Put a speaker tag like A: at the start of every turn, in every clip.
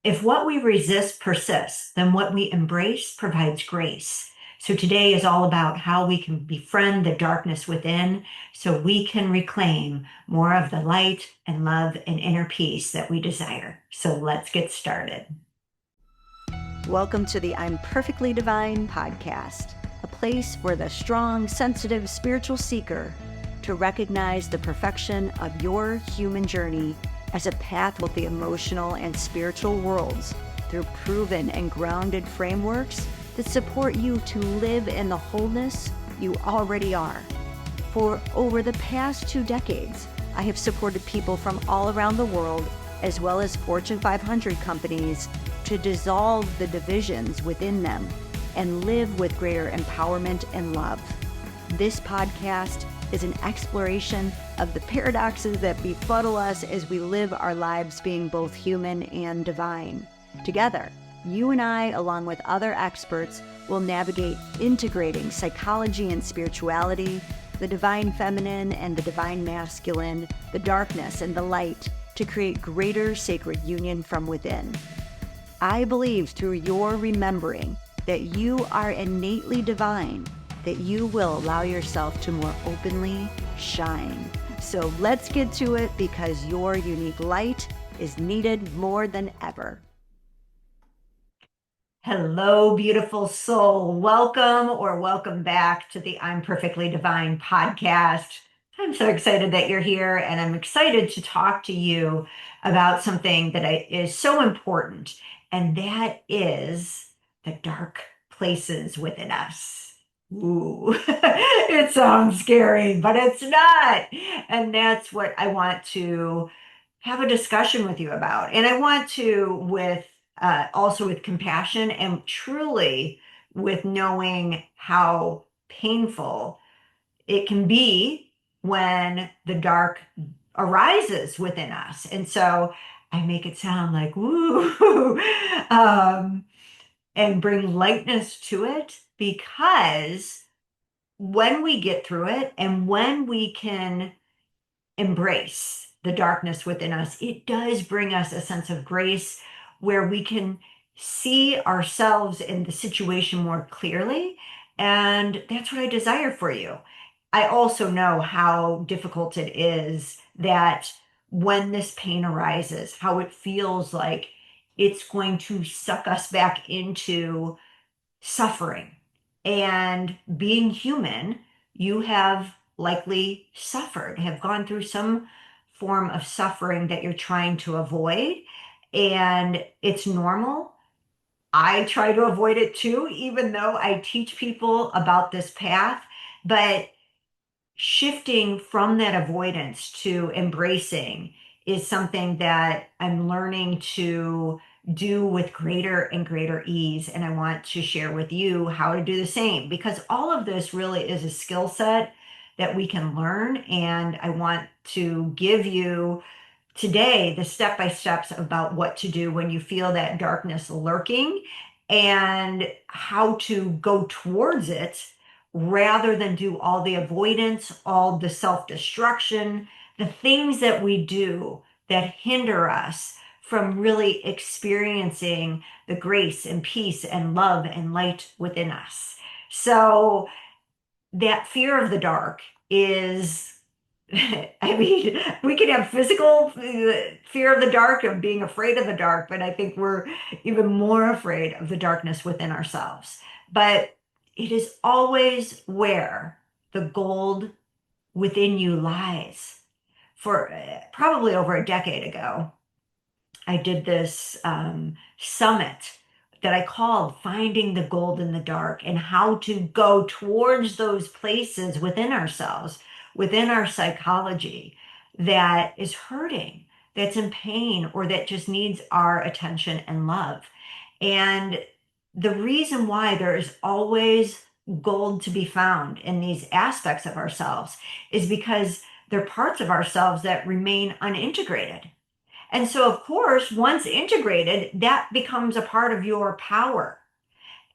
A: If what we resist persists, then what we embrace provides grace. So today is all about how we can befriend the darkness within so we can reclaim more of the light and love and inner peace that we desire. So let's get started.
B: Welcome to the I'm Perfectly Divine podcast, a place for the strong, sensitive, spiritual seeker to recognize the perfection of your human journey as a path with the emotional and spiritual worlds through proven and grounded frameworks that support you to live in the wholeness you already are. For over the past 2 decades, I have supported people from all around the world, as well as Fortune 500 companies, to dissolve the divisions within them and live with greater empowerment and love. This podcast is an exploration of the paradoxes that befuddle us as we live our lives being both human and divine. Together, you and I, along with other experts, will navigate integrating psychology and spirituality, the divine feminine and the divine masculine, the darkness and the light, to create greater sacred union from within. I believe through your remembering that you are innately divine, that you will allow yourself to more openly shine. So let's get to it, because your unique light is needed more than ever.
A: Hello, beautiful soul. Welcome back to the I'm Perfectly Divine podcast. I'm so excited that you're here, and I'm excited to talk to you about something that is so important, and that is the dark places within us. Ooh, it sounds scary, but it's not. And that's what I want to have a discussion with you about. And I want to, with also with compassion and truly with knowing how painful it can be when the dark arises within us. And so I make it sound like, woo, um, and bring lightness to it, because when we get through it and when we can embrace the darkness within us, it does bring us a sense of grace where we can see ourselves in the situation more clearly. And that's what I desire for you. I also know how difficult it is that when this pain arises, how it feels like it's going to suck us back into suffering. And being human, you have likely suffered, have gone through some form of suffering that you're trying to avoid. And it's normal. I try to avoid it too, even though I teach people about this path. But shifting from that avoidance to embracing is something that I'm learning to do with greater and greater ease. And I want to share with you how to do the same, because all of this really is a skill set that we can learn. And I want to give you today the step by steps about what to do when you feel that darkness lurking and how to go towards it rather than do all the avoidance, all the self destruction, the things that we do that hinder us from really experiencing the grace and peace and love and light within us. So, that fear of the dark is I mean, we can have physical fear of the dark, of being afraid of the dark, but I think we're even more afraid of the darkness within ourselves. But it is always where the gold within you lies. For probably over a decade ago, I did this summit that I called Finding the Gold in the Dark, and how to go towards those places within ourselves, within our psychology, that is hurting, that's in pain, or that just needs our attention and love. And the reason why there is always gold to be found in these aspects of ourselves is because they're parts of ourselves that remain unintegrated. And so, of course, once integrated, that becomes a part of your power.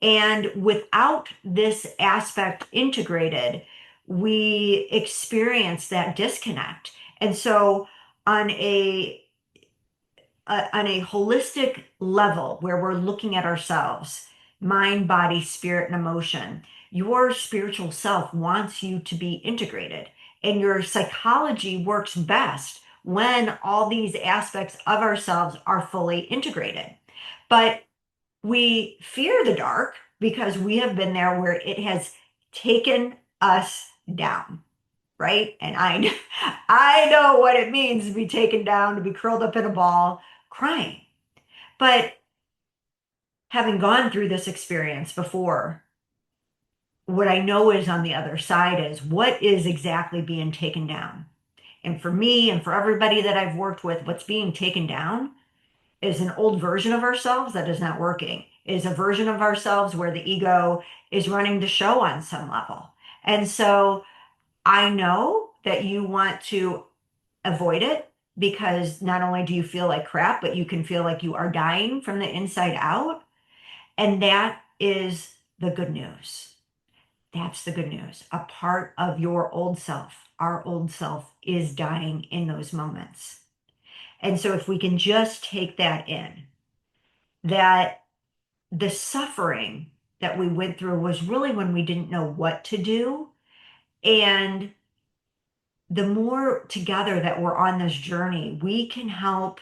A: And without this aspect integrated, we experience that disconnect. And so, on on a holistic level where we're looking at ourselves, mind, body, spirit, and emotion, your spiritual self wants you to be integrated. And your psychology works best when all these aspects of ourselves are fully integrated. But we fear the dark because we have been there where it has taken us down, right? And I know what it means to be taken down, to be curled up in a ball, crying. But having gone through this experience before, what I know is on the other side is what is exactly being taken down. And for me and for everybody that I've worked with, what's being taken down is an old version of ourselves that is not working, is a version of ourselves where the ego is running the show on some level. And so I know that you want to avoid it because not only do you feel like crap, but you can feel like you are dying from the inside out. And that is the good news. That's the good news. A part of your old self, our old self, is dying in those moments. And so if we can just take that in, that the suffering that we went through was really when we didn't know what to do. And the more together that we're on this journey, we can help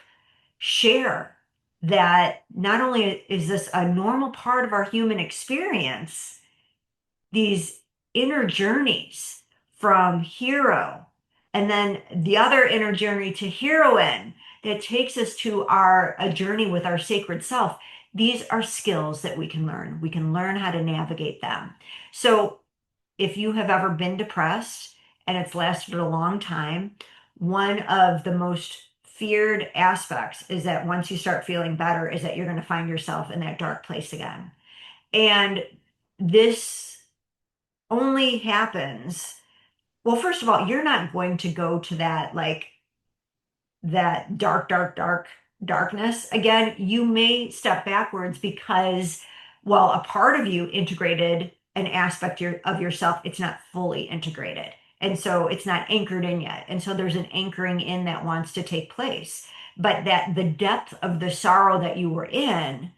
A: share that not only is this a normal part of our human experience, these inner journeys from hero and then the other inner journey to heroine that takes us to our a journey with our sacred self. These are skills that we can learn. We can learn how to navigate them. So if you have ever been depressed and it's lasted a long time, one of the most feared aspects is that once you start feeling better, is that you're going to find yourself in that dark place again. And this only happens, well, first of all, you're not going to go to that like that darkness again. You may step backwards because, well, a part of you integrated an aspect of yourself, it's not fully integrated. And so it's not anchored in yet. And so there's an anchoring in that wants to take place. But that the depth of the sorrow that you were in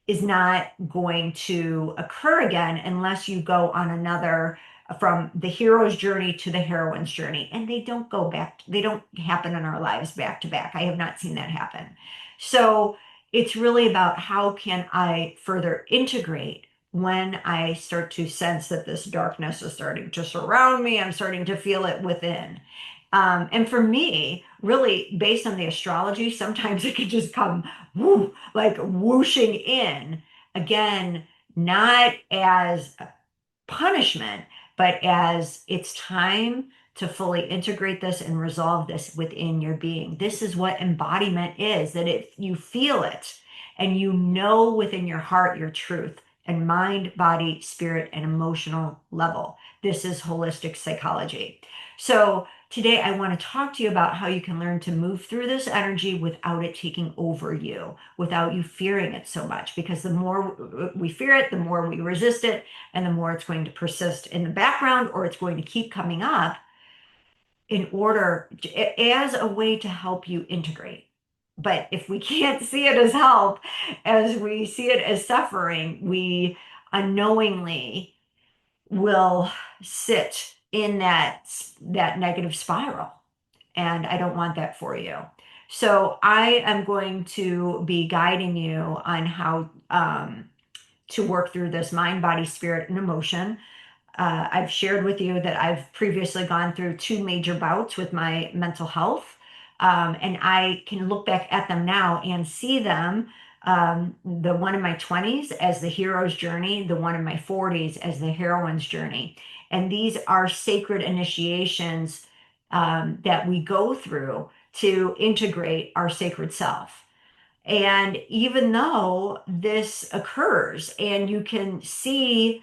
A: is not going to occur again unless you go on another from the hero's journey to the heroine's journey. And they don't go back, they don't happen in our lives back to back. I have not seen that happen. So it's really about how can I further integrate when I start to sense that this darkness is starting to surround me. I'm starting to feel it within. And for me, really based on the astrology, sometimes it can just come woo, like whooshing in again, not as punishment, but as it's time to fully integrate this and resolve this within your being. This is what embodiment is, that if you feel it and you know within your heart your truth and mind, body, spirit, and emotional level. This is holistic psychology. So today I want to talk to you about how you can learn to move through this energy without it taking over you, without you fearing it so much, because the more we fear it, the more we resist it, and the more it's going to persist in the background or it's going to keep coming up in order as a way to help you integrate. But if we can't see it as help, as we see it as suffering, we unknowingly will sit in that negative spiral. And I don't want that for you. So I am going to be guiding you on how to work through this mind, body, spirit, and emotion. I've shared with you that I've previously gone through two major bouts with my mental health. And I can look back at them now and see them, the one in my 20s as the hero's journey, the one in my 40s as the heroine's journey. And these are sacred initiations that we go through to integrate our sacred self. And even though this occurs and you can see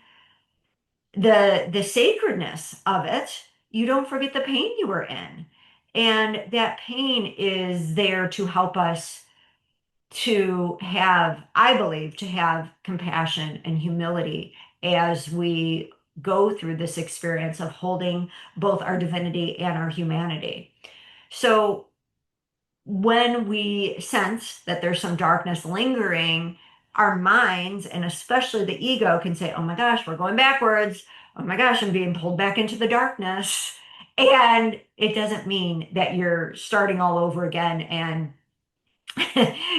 A: the sacredness of it, you don't forget the pain you were in. And that pain is there to help us to have, I believe, to have compassion and humility as we go through this experience of holding both our divinity and our humanity. So when we sense that there's some darkness lingering, our minds, and especially the ego, can say, oh my gosh, we're going backwards. Oh my gosh, I'm being pulled back into the darkness. And it doesn't mean that you're starting all over again and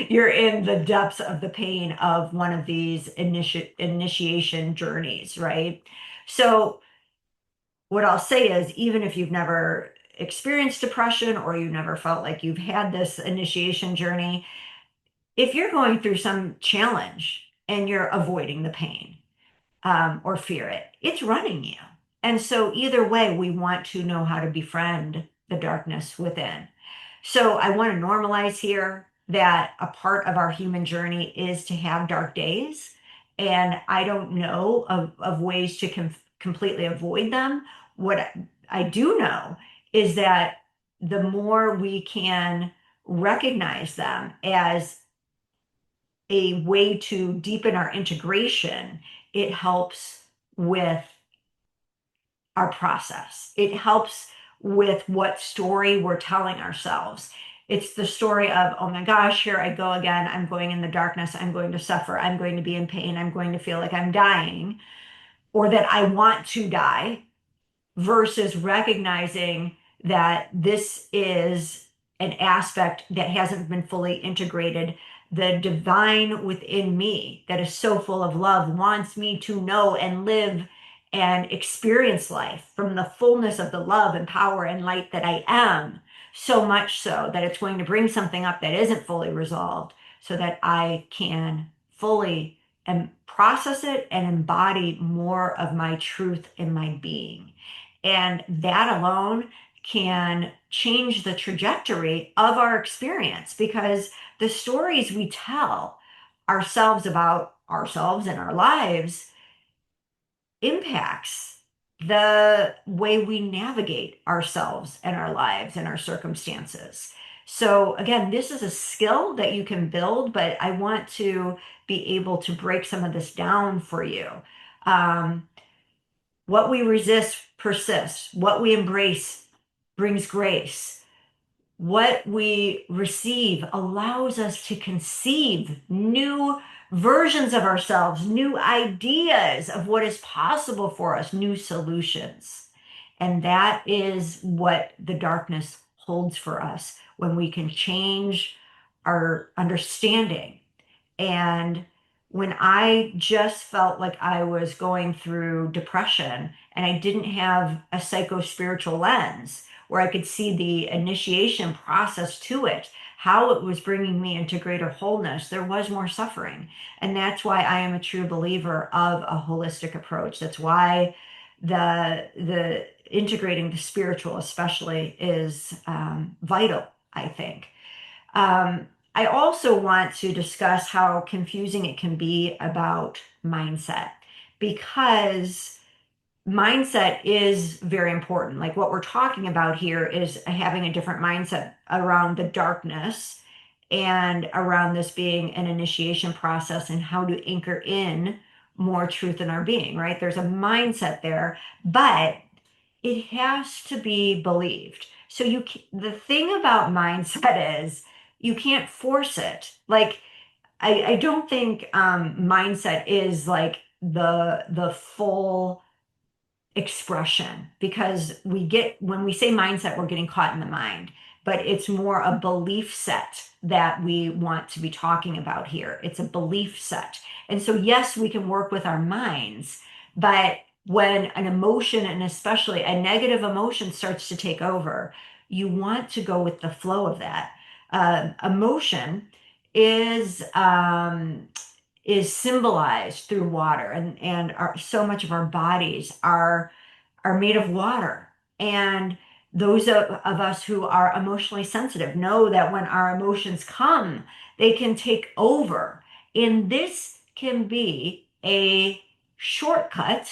A: you're in the depths of the pain of one of these initiation journeys, right? So what I'll say is, even if you've never experienced depression or you never felt like you've had this initiation journey, if you're going through some challenge and you're avoiding the pain, or fear it, it's running you. And so, either way, we want to know how to befriend the darkness within. So, I want to normalize here that a part of our human journey is to have dark days. And I don't know of ways to completely avoid them. What I do know is that the more we can recognize them as a way to deepen our integration, it helps with our process. It helps with what story we're telling ourselves. It's the story of, oh my gosh, here I go again. I'm going in the darkness. I'm going to suffer. I'm going to be in pain. I'm going to feel like I'm dying or that I want to die, versus recognizing that this is an aspect that hasn't been fully integrated. The divine within me that is so full of love wants me to know and live and experience life from the fullness of the love and power and light that I am, so much so that it's going to bring something up that isn't fully resolved so that I can fully and process it and embody more of my truth in my being. And that alone can change the trajectory of our experience, because the stories we tell ourselves about ourselves and our lives impacts the way we navigate ourselves and our lives and our circumstances. So again, this is a skill that you can build, but I want to be able to break some of this down for you. Um, what we resist persists. What we embrace brings grace. What we receive allows us to conceive new versions of ourselves, new ideas of what is possible for us, new solutions. And that is what the darkness holds for us when we can change our understanding. And when I just felt like I was going through depression and I didn't have a psycho-spiritual lens where I could see the initiation process to it, how it was bringing me into greater wholeness, there was more suffering. And that's why I am a true believer of a holistic approach. That's why the integrating the spiritual especially is vital, I think. I also want to discuss how confusing it can be about mindset, because mindset is very important. Like what we're talking about here is having a different mindset around the darkness and around this being an initiation process and how to anchor in more truth in our being, right? There's a mindset there, but it has to be believed. So the thing about mindset is you can't force it. Like I don't think mindset is like the full expression, because we get, when we say mindset, we're getting caught in the mind, but it's more a belief set that we want to be talking about here. It's a belief set. And so, yes, we can work with our minds, but when an emotion, and especially a negative emotion, starts to take over, you want to go with the flow of that. Emotion is is symbolized through water, and so much of our bodies are made of water. And those of us who are emotionally sensitive know that when our emotions come, they can take over. And this can be a shortcut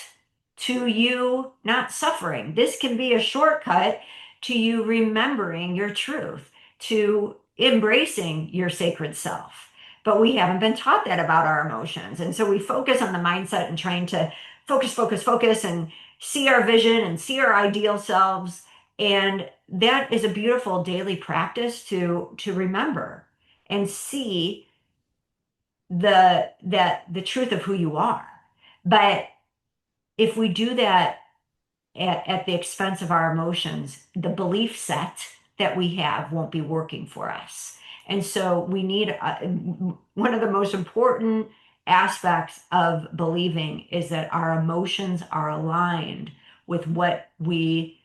A: to you not suffering. This can be a shortcut to you remembering your truth, to embracing your sacred self. But we haven't been taught that about our emotions. And so we focus on the mindset and trying to focus, focus, focus, and see our vision and see our ideal selves. And that is a beautiful daily practice to remember and see the truth of who you are. But if we do that at the expense of our emotions, the belief set that we have won't be working for us. And so we need one of the most important aspects of believing is that our emotions are aligned with what we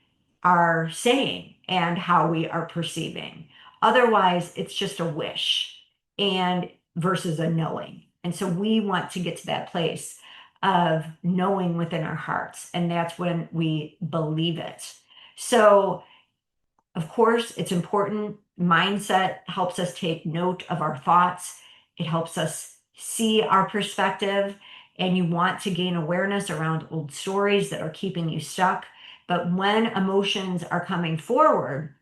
A: are saying and how we are perceiving. Otherwise, it's just a wish and versus a knowing. And so we want to get to that place of knowing within our hearts, and that's when we believe it. So, of course, it's important. Mindset helps us take note of our thoughts. It helps us see our perspective, and you want to gain awareness around old stories that are keeping you stuck. But when emotions are coming forward,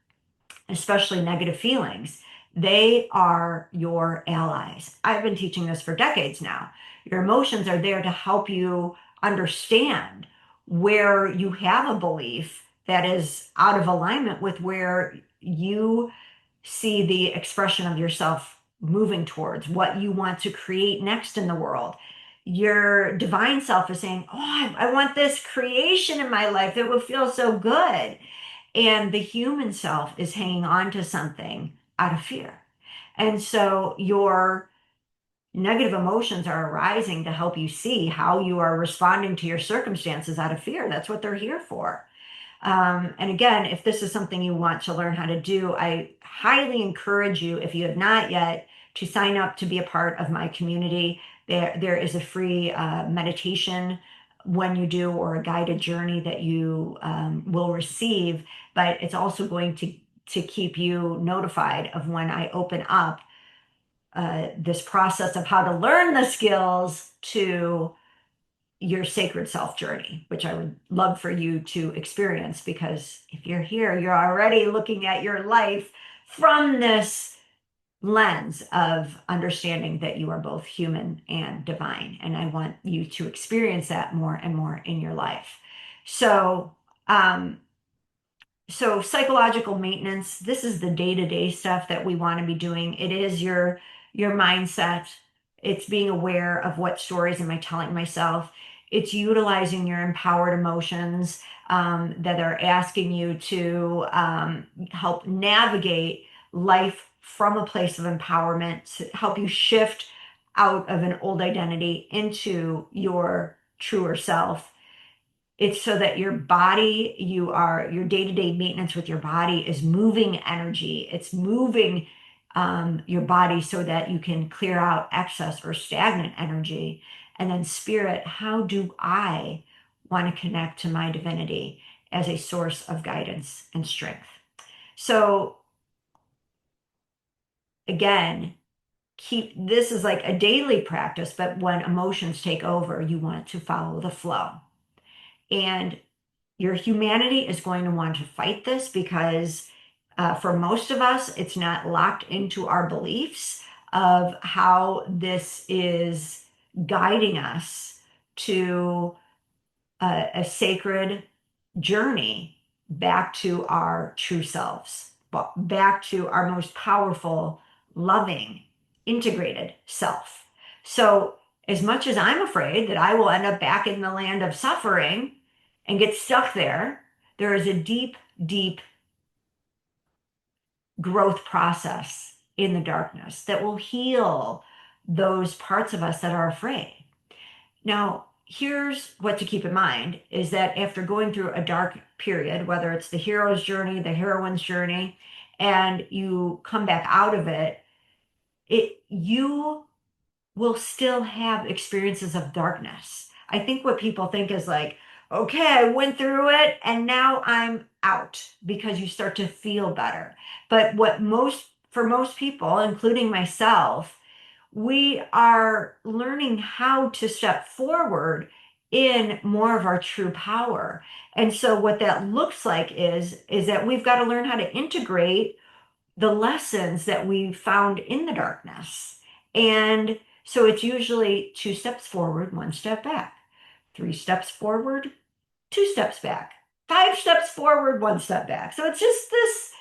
A: especially negative feelings, they are your allies. I've been teaching this for decades now. Your emotions are there to help you understand where you have a belief that is out of alignment with where you see the expression of yourself moving towards, what you want to create next in the world. Your divine self is saying, "Oh, I want this creation in my life that will feel so good." And the human self is hanging on to something out of fear. And so your negative emotions are arising to help you see how you are responding to your circumstances out of fear. That's what they're here for. And again, if this is something you want to learn how to do, I highly encourage you, if you have not yet, to sign up to be a part of my community. There is a free meditation when you do, or a guided journey that you will receive, but it's also going to keep you notified of when I open up this process of how to learn the skills to your sacred self journey, which I would love for you to experience, because if you're here, you're already looking at your life from this lens of understanding that you are both human and divine. And I want you to experience that more and more in your life. So, um, so psychological maintenance, this is the day-to-day stuff that we want to be doing. It is your mindset. It's being aware of what stories am I telling myself. It's utilizing your empowered emotions that are asking you to help navigate life from a place of empowerment, to help you shift out of an old identity into your truer self. It's so that your body, your day-to-day maintenance with your body is moving energy. It's moving your body so that you can clear out excess or stagnant energy. And then spirit, how do I want to connect to my divinity as a source of guidance and strength? So again, keep this is like a daily practice, but when emotions take over, you want to follow the flow. And your humanity is going to want to fight this because for most of us, it's not locked into our beliefs of how this is guiding us to a sacred journey back to our true selves, back to our most powerful, loving, integrated self. So, as much as I'm afraid that I will end up back in the land of suffering and get stuck there, there is a deep, deep growth process in the darkness that will heal those parts of us that are afraid. Now, here's what to keep in mind is that after going through a dark period, whether it's the hero's journey, the heroine's journey, and you come back out of it, you will still have experiences of darkness. I think what people think is like, okay, I went through it and now I'm out, because you start to feel better. But for most people, including myself, we are learning how to step forward in more of our true power. And so what that looks like is that we've got to learn how to integrate the lessons that we found in the darkness. And so it's usually 2 steps forward, 1 step back, 3 steps forward, 2 steps back, 5 steps forward, 1 step back. So it's just this,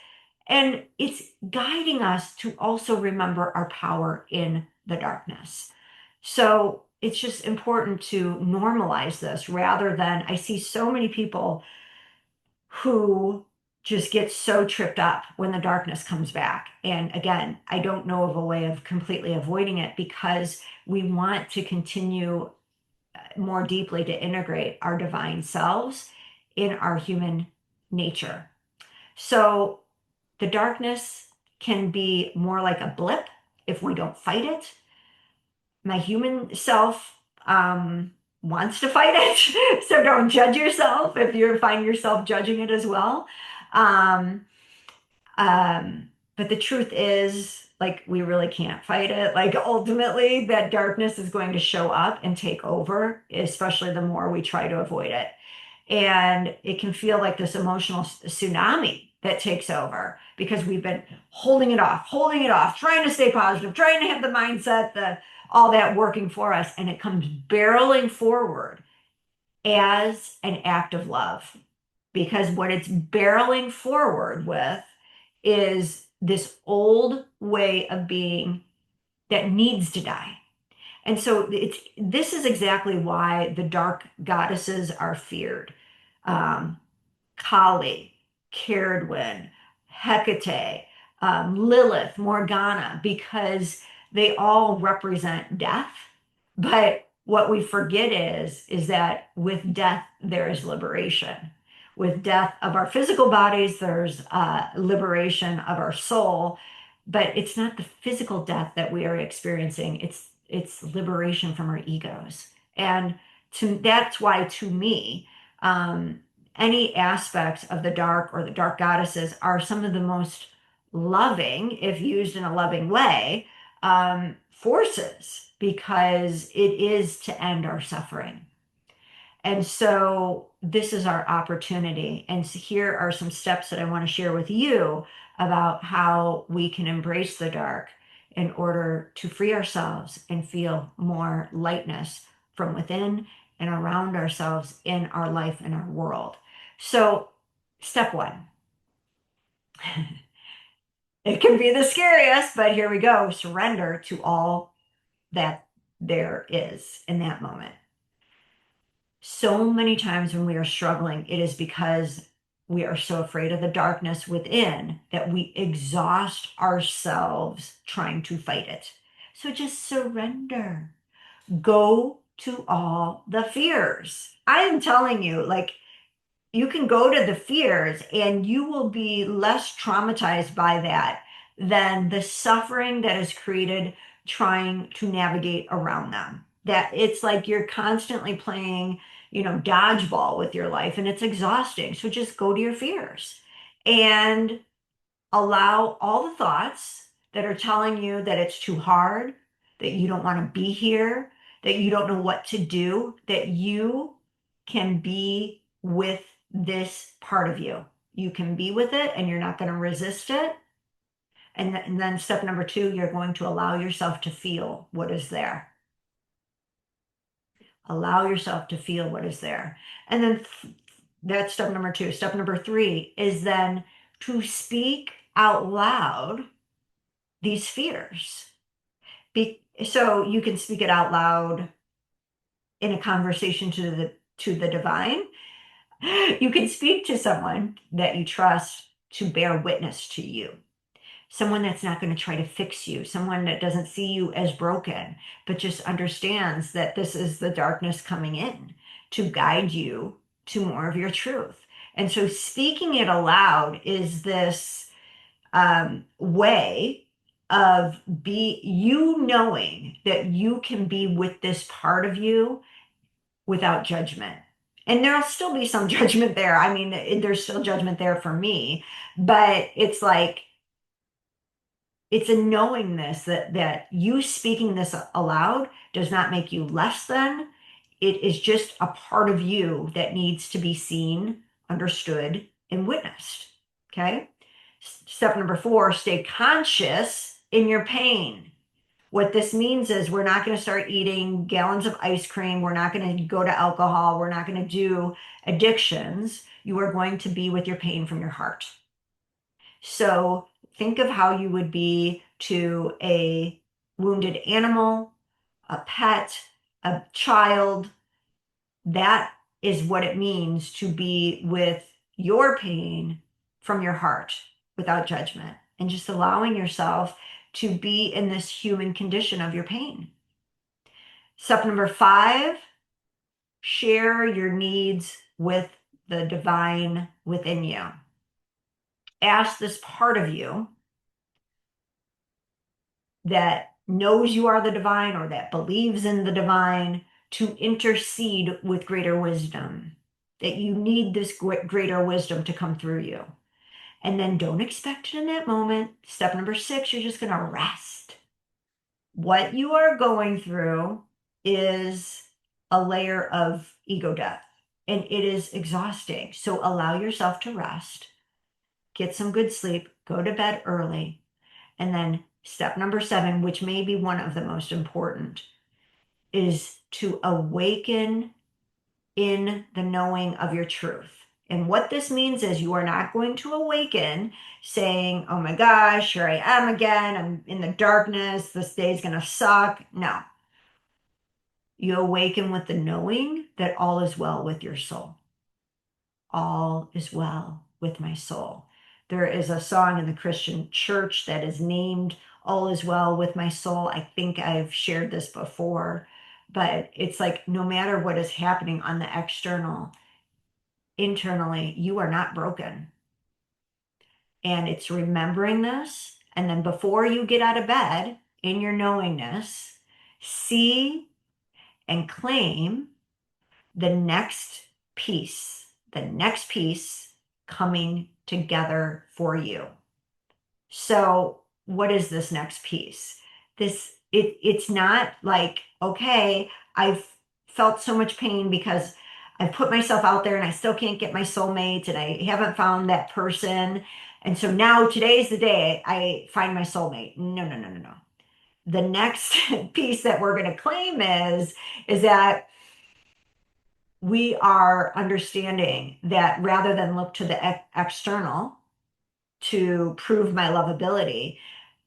A: and it's guiding us to also remember our power in the darkness. So it's just important to normalize this rather than I see so many people who just get so tripped up when the darkness comes back. And again, I don't know of a way of completely avoiding it because we want to continue more deeply to integrate our divine selves in our human nature. So the darkness can be more like a blip if we don't fight it. My human self wants to fight it. So don't judge yourself if you find yourself judging it as well. Um, but the truth is, like, we really can't fight it. Like, ultimately, that darkness is going to show up and take over, especially the more we try to avoid it. And it can feel like this emotional tsunami that takes over because we've been holding it off, trying to stay positive, trying to have the mindset, all that working for us. And it comes barreling forward as an act of love because what it's barreling forward with is this old way of being that needs to die. And so this is exactly why the dark goddesses are feared. Um, Kali, Caradwyn, Hecate, Lilith, Morgana, because they all represent death. But what we forget is that with death, there is liberation. With death of our physical bodies, there's liberation of our soul. But it's not the physical death that we are experiencing. It's liberation from our egos. And that's why, to me, any aspects of the dark or the dark goddesses are some of the most loving, if used in a loving way, forces because it is to end our suffering. And so this is our opportunity. And so here are some steps that I want to share with you about how we can embrace the dark in order to free ourselves and feel more lightness from within and around ourselves in our life and our world. So, step one, it can be the scariest, but here we go. Surrender to all that there is in that moment. So many times when we are struggling, it is because we are so afraid of the darkness within that we exhaust ourselves trying to fight it. So just surrender. Go to all the fears. I am telling you, like, you can go to the fears and you will be less traumatized by that than the suffering that is created trying to navigate around them. That it's like you're constantly playing, dodgeball with your life and it's exhausting. So just go to your fears and allow all the thoughts that are telling you that it's too hard, that you don't want to be here, that you don't know what to do, that you can be with this part of you. You can be with it and you're not going to resist it. And then step number two, you're going to allow yourself to feel what is there. Allow yourself to feel what is there. And then that's step number two. Step number three is then to speak out loud these fears. So you can speak it out loud in a conversation to the divine. You can speak to someone that you trust to bear witness to you. Someone that's not going to try to fix you, someone that doesn't see you as broken, but just understands that this is the darkness coming in to guide you to more of your truth. And so speaking it aloud is this way of you knowing that you can be with this part of you without judgment. And there'll still be some judgment there. I mean, there's still judgment there for me, but it's like, it's a knowingness that you speaking this aloud does not make you less than. It is just a part of you that needs to be seen, understood, and witnessed. Okay. Step number four, stay conscious in your pain. What this means is we're not going to start eating gallons of ice cream. We're not going to go to alcohol. We're not going to do addictions you are going to be with your pain from your heart. So think of how you would be to a wounded animal, a pet, a child. That is what it means to be with your pain from your heart without judgment and just allowing yourself to be in this human condition of your pain. Step number 5, share your needs with the divine within you. Ask this part of you that knows you are the divine or that believes in the divine to intercede with greater wisdom, that you need this greater wisdom to come through you. And then don't expect it in that moment. Step number 6, you're just going to rest. What you are going through is a layer of ego death, and it is exhausting. So allow yourself to rest, get some good sleep, go to bed early. And then step number 7, which may be one of the most important, is to awaken in the knowing of your truth. And what this means is you are not going to awaken saying, oh my gosh, here I am again. I'm in the darkness. This day is going to suck. No. You awaken with the knowing that all is well with your soul. All is well with my soul. There is a song in the Christian church that is named All is Well with My Soul. I think I've shared this before, but it's like no matter what is happening on the external, internally, you are not broken. And it's remembering this. And then before you get out of bed, in your knowingness, see and claim the next piece coming together for you. So what is this next piece? It's not like, okay, I've felt so much pain because I've put myself out there and I still can't get my soulmate and I haven't found that person. And so now today's the day I find my soulmate. No, no, no, no, no. The next piece that we're going to claim is that we are understanding that rather than look to the external to prove my lovability,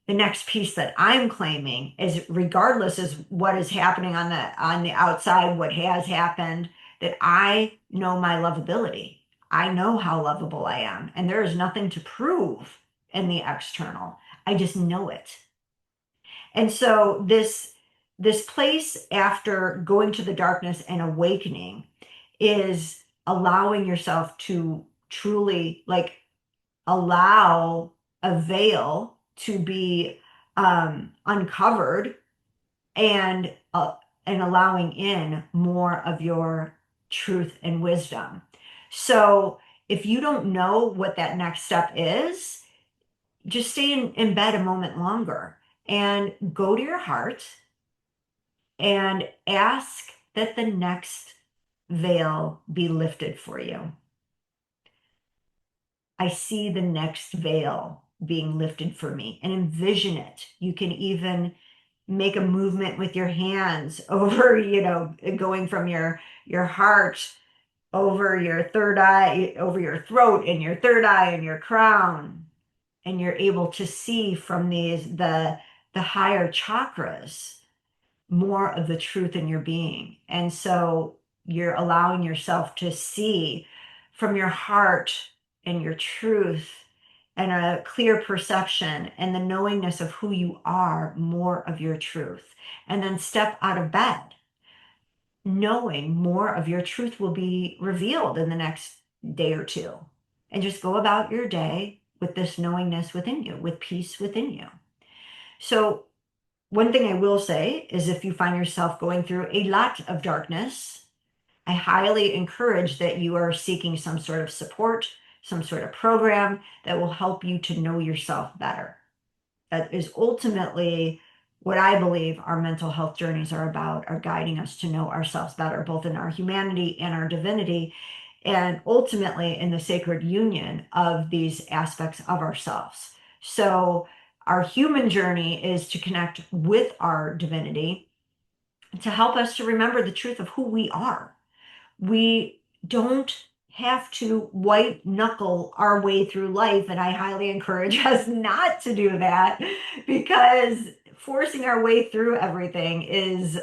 A: the next piece that I'm claiming is regardless is what is happening on the outside, what has happened, that I know my lovability. I know how lovable I am, and there is nothing to prove in the external. I just know it. And so this place after going to the darkness and awakening is allowing yourself to truly like allow a veil to be uncovered and and allowing in more of your truth and wisdom. So if you don't know what that next step is, just stay in bed a moment longer and go to your heart and ask that the next veil be lifted for you. I see the next veil being lifted for me and envision it. You can even make a movement with your hands over, going from your heart over your third eye, over your throat and your third eye and your crown. And you're able to see from the higher chakras more of the truth in your being. And so you're allowing yourself to see from your heart and your truth and a clear perception and the knowingness of who you are, more of your truth. And then step out of bed, knowing more of your truth will be revealed in the next day or two. And just go about your day with this knowingness within you, with peace within you. So one thing I will say is if you find yourself going through a lot of darkness, I highly encourage that you are seeking some sort of support, some sort of program that will help you to know yourself better. That is ultimately what I believe our mental health journeys are about, are guiding us to know ourselves better, both in our humanity and our divinity, and ultimately in the sacred union of these aspects of ourselves. So our human journey is to connect with our divinity to help us to remember the truth of who we are. We don't have to white knuckle our way through life. And I highly encourage us not to do that, because forcing our way through everything is,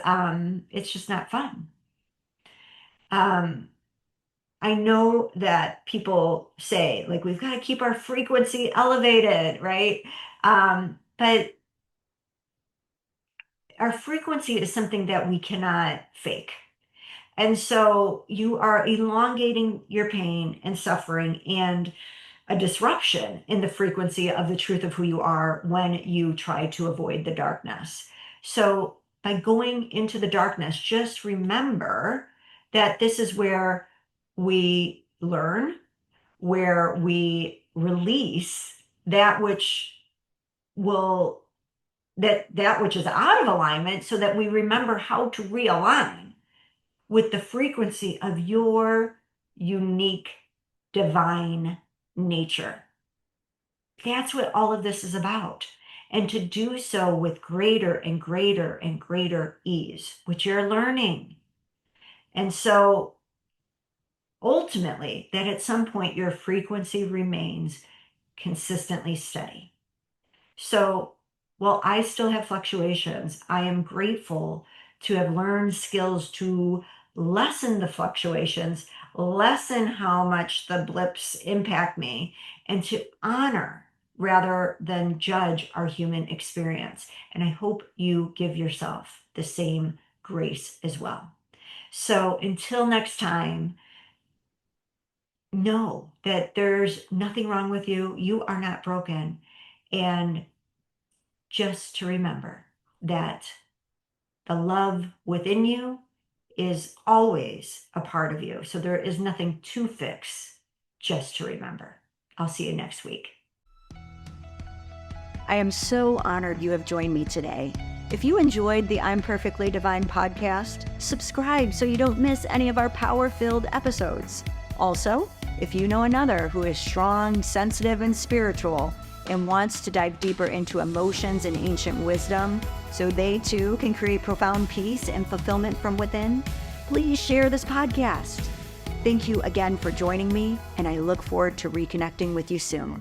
A: it's just not fun. Um, I know that people say, like, we've got to keep our frequency elevated, right? But our frequency is something that we cannot fake. And so you are elongating your pain and suffering and a disruption in the frequency of the truth of who you are when you try to avoid the darkness. So by going into the darkness, just remember that this is where we learn, where we release that which will that which is out of alignment, so that we remember how to realign with the frequency of your unique divine nature. That's what all of this is about. And to do so with greater and greater and greater ease, which you're learning. And so ultimately, that at some point your frequency remains consistently steady. So while I still have fluctuations, I am grateful to have learned skills to lessen the fluctuations, lessen how much the blips impact me, and to honor rather than judge our human experience. And I hope you give yourself the same grace as well. So until next time, know that there's nothing wrong with you. You are not broken. And just to remember that the love within you is always a part of you. So there is nothing to fix, just to remember. I'll see you next week.
B: I am so honored you have joined me today. If you enjoyed the I'm Perfectly Divine podcast, subscribe so you don't miss any of our power-filled episodes. Also, if you know another who is strong, sensitive, and spiritual, and wants to dive deeper into emotions and ancient wisdom so they too can create profound peace and fulfillment from within, please share this podcast. Thank you again for joining me, and I look forward to reconnecting with you soon.